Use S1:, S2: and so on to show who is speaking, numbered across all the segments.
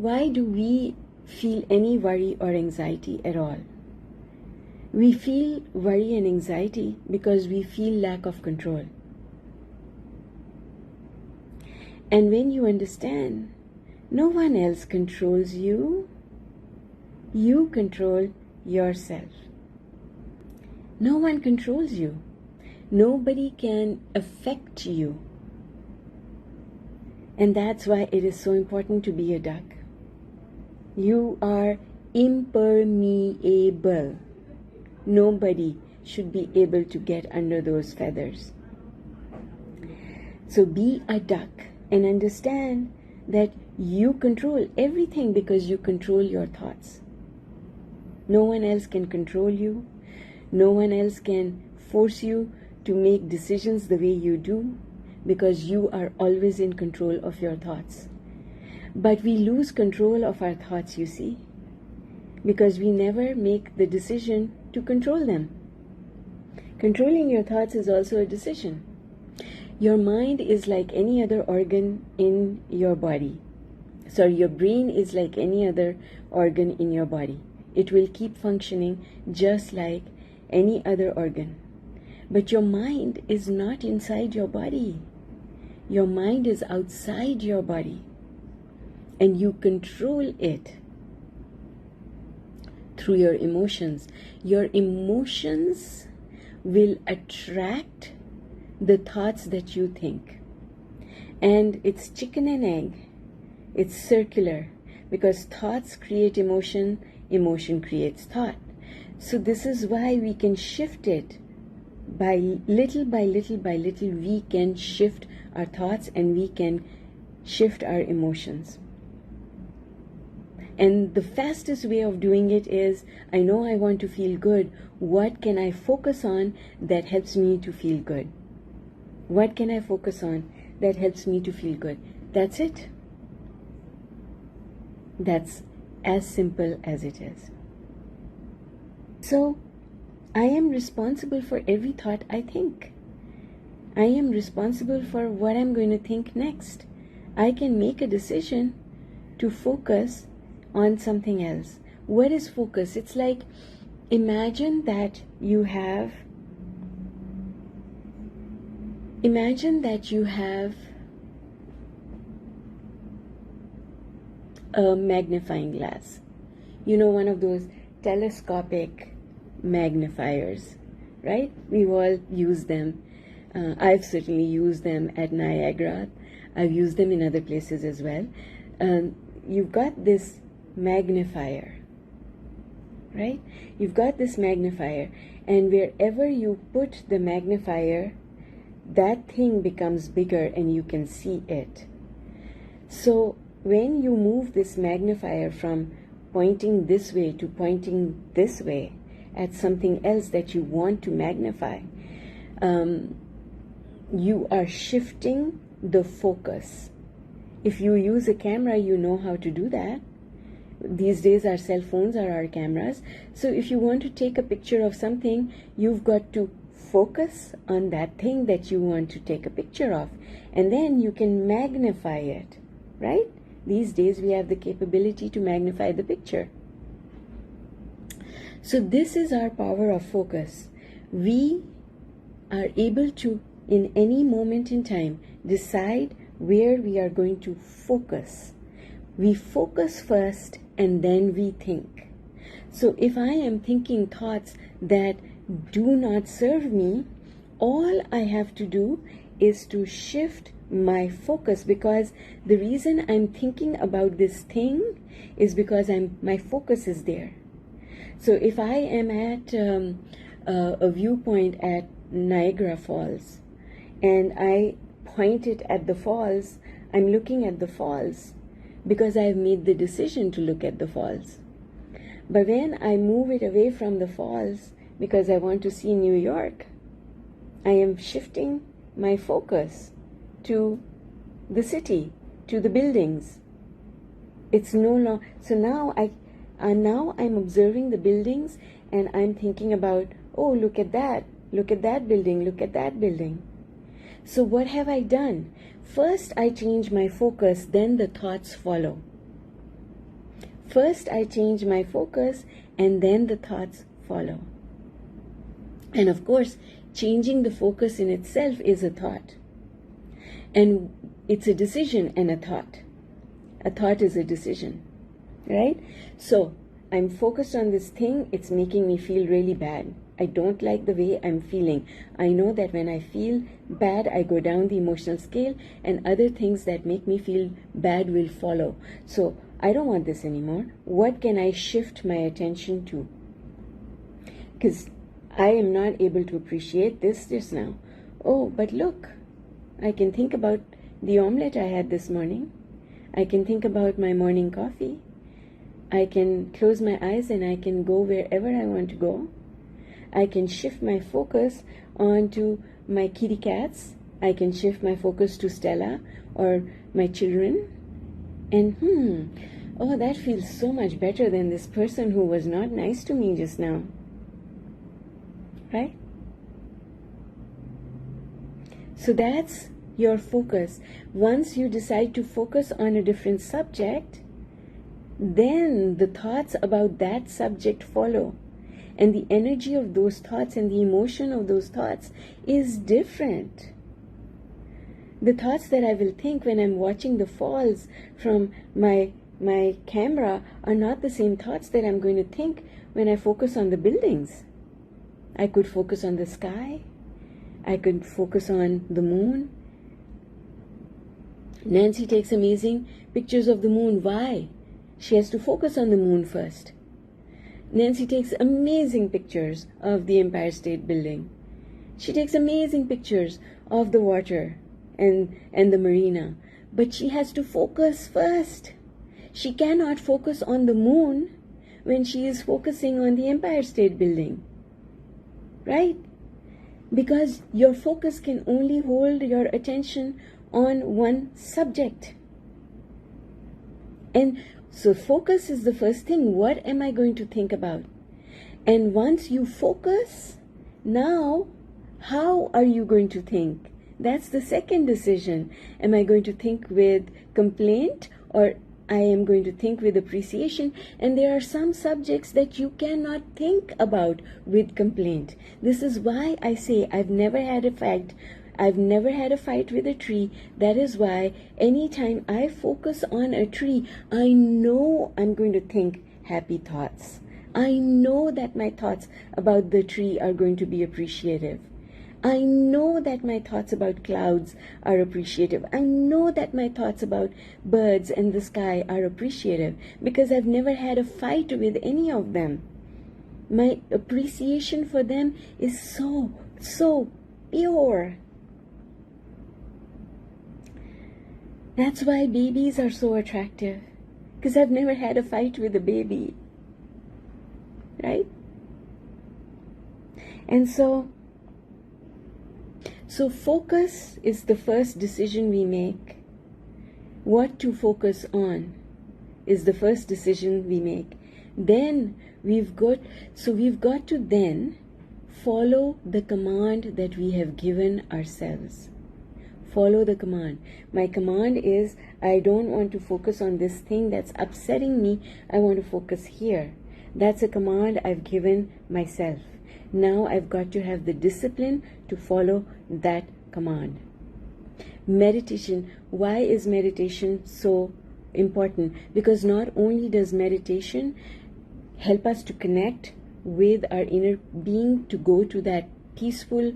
S1: why do we feel any worry or anxiety at all? We feel worry and anxiety because we feel lack of control. And when you understand, no one else controls you, you control yourself. No one controls you. Nobody can affect you. And that's why it is so important to be a duck. You are impermeable. Nobody should be able to get under those feathers. So be a duck and understand that you control everything because you control your thoughts. No one else can control you. No one else can force you to make decisions the way you do because you are always in control of your thoughts. But we lose control of our thoughts, you see, because we never make the decision to control them. Controlling your thoughts is also a decision. Your mind is like any other organ in your body. Sorry, your brain is like any other organ in your body. It will keep functioning just like any other organ. But your mind is not inside your body. Your mind is outside your body. And you control it through your emotions. Your emotions will attract the thoughts that you think. And it's chicken and egg. It's circular because thoughts create emotion, emotion creates thought. So this is why we can shift it. By little, we can shift our thoughts and we can shift our emotions. And the fastest way of doing it is, I know I want to feel good. What can I focus on that helps me to feel good? What can I focus on that helps me to feel good? That's it. That's as simple as it is. So, I am responsible for every thought I think. I am responsible for what I'm going to think next. I can make a decision to focus on something else. What is focus? It's like, imagine that you have a magnifying glass. You know, one of those telescopic magnifiers, right? We've all used them. I've certainly used them at Niagara. I've used them in other places as well. You've got this magnifier, right? You've got this magnifier, and wherever you put the magnifier, that thing becomes bigger and you can see it. So when you move this magnifier from pointing this way to pointing this way at something else that you want to magnify, you are shifting the focus. If you use a camera, you know how to do that. These days our cell phones are our cameras. So if you want to take a picture of something, you've got to focus on that thing that you want to take a picture of, and then you can magnify it, right? These days we have the capability to magnify the picture. So this is our power of focus. We are able to, in any moment in time, decide where we are going to focus. We focus first and then we think. So if I am thinking thoughts that do not serve me, all I have to do is to shift my focus, because the reason I'm thinking about this thing is because my focus is there. So if I am at a viewpoint at Niagara Falls and I point it at the falls, I'm looking at the falls because I've made the decision to look at the falls. But when I move it away from the falls because I want to see New York, I am shifting my focus to the city, to the buildings. It's no longer, so now I'm observing the buildings and I'm thinking about, oh, look at that building, look at that building. So what have I done? First I change my focus, then the thoughts follow. First, I change my focus, and then the thoughts follow. And of course, changing the focus in itself is a thought. And it's a decision and a thought. A thought is a decision, right? So, I'm focused on this thing, it's making me feel really bad. I don't like the way I'm feeling. I know that when I feel bad, I go down the emotional scale, and other things that make me feel bad will follow. So, I don't want this anymore. What can I shift my attention to? Because I am not able to appreciate this just now. Oh, but look, I can think about the omelette I had this morning. I can think about my morning coffee. I can close my eyes and I can go wherever I want to go. I can shift my focus onto my kitty cats. I can shift my focus to Stella or my children. And oh, that feels so much better than this person who was not nice to me just now. Right? So that's your focus. Once you decide to focus on a different subject, then the thoughts about that subject follow. And the energy of those thoughts and the emotion of those thoughts is different. The thoughts that I will think when I'm watching the falls from my camera are not the same thoughts that I'm going to think when I focus on the buildings. I could focus on the sky. I could focus on the moon. Nancy takes amazing pictures of the moon. Why? She has to focus on the moon first. Nancy takes amazing pictures of the Empire State Building. She takes amazing pictures of the water and the marina. But she has to focus first. She cannot focus on the moon when she is focusing on the Empire State Building. Right? Because your focus can only hold your attention on one subject. And so focus is the first thing. What am I going to think about? And once you focus, now how are you going to think? That's the second decision. Am I going to think with complaint, or I am going to think with appreciation? And there are some subjects that you cannot think about with complaint. This is why I say I've never had a fight with a tree. That is why anytime I focus on a tree, I know I'm going to think happy thoughts. I know that my thoughts about the tree are going to be appreciative. I know that my thoughts about clouds are appreciative. I know that my thoughts about birds and the sky are appreciative because I've never had a fight with any of them. My appreciation for them is so pure. That's why babies are so attractive, because I've never had a fight with a baby, right? And so focus is the first decision we make. What to focus on is the first decision we make. Then we've got to then follow the command that we have given ourselves. Follow the command. My command is, I don't want to focus on this thing that's upsetting me. I want to focus here. That's a command I've given myself. Now I've got to have the discipline to follow that command. Meditation. Why is meditation so important? Because not only does meditation help us to connect with our inner being, to go to that peaceful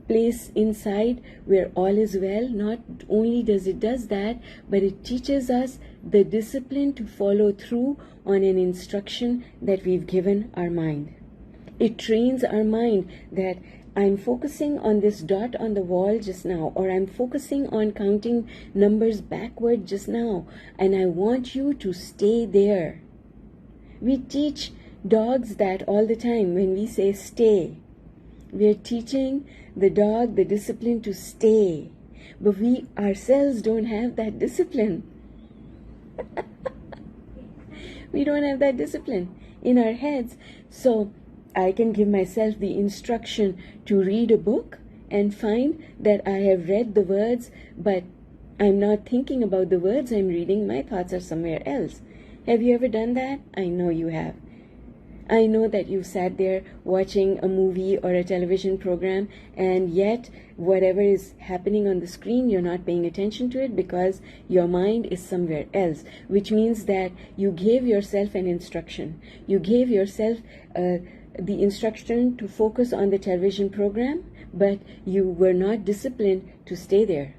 S1: place inside where all is well, not only does it does that, but it teaches us the discipline to follow through on an instruction that we've given our mind. It trains our mind that I'm focusing on this dot on the wall just now, or I'm focusing on counting numbers backward just now, and I want you to stay there. We teach dogs that all the time when we say stay. We are teaching the dog the discipline to stay, but we ourselves don't have that discipline. We don't have that discipline in our heads. So I can give myself the instruction to read a book and find that I have read the words, but I'm not thinking about the words I'm reading. My thoughts are somewhere else. Have you ever done that? I know you have. I know that you sat there watching a movie or a television program, and yet whatever is happening on the screen, you're not paying attention to it because your mind is somewhere else, which means that you gave yourself an instruction. You gave yourself the instruction to focus on the television program, but you were not disciplined to stay there.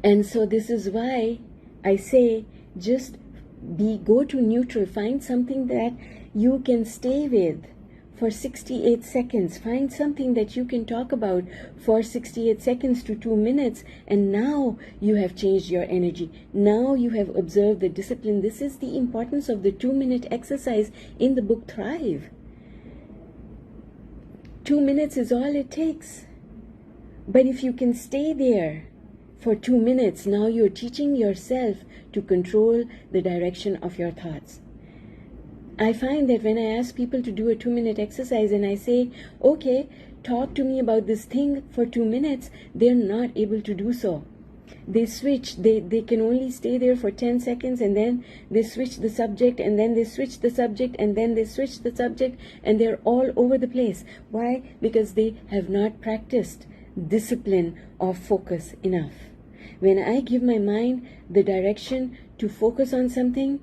S1: And so this is why I say just go to neutral. Find something that you can stay with for 68 seconds. Find something that you can talk about for 68 seconds to 2 minutes, and now you have changed your energy. Now you have observed the discipline. This is the importance of the 2-minute exercise in the book Thrive. 2 minutes is all it takes. But if you can stay there for 2 minutes, now you're teaching yourself to control the direction of your thoughts. I find that when I ask people to do a 2-minute exercise and I say, okay, talk to me about this thing for 2 minutes, they're not able to do so. They switch, they can only stay there for 10 seconds, and then they switch the subject, and then they switch the subject, and then they switch the subject, and they're all over the place. Why? Because they have not practiced discipline of focus enough. When I give my mind the direction to focus on something,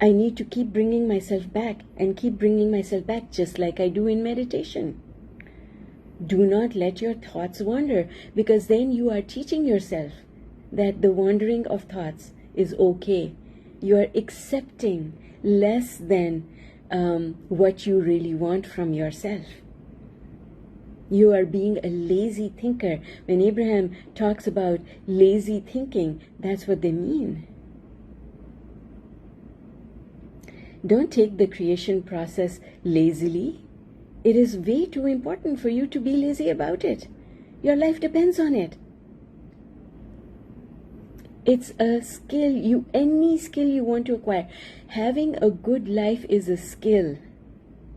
S1: I need to keep bringing myself back and keep bringing myself back, just like I do in meditation. Do not let your thoughts wander, because then you are teaching yourself that the wandering of thoughts is okay. You are accepting less than what you really want from yourself. You are being a lazy thinker. When Abraham talks about lazy thinking, that's what they mean. Don't take the creation process lazily. It is way too important for you to be lazy about it. Your life depends on it. It's a skill, any skill you want to acquire. Having a good life is a skill.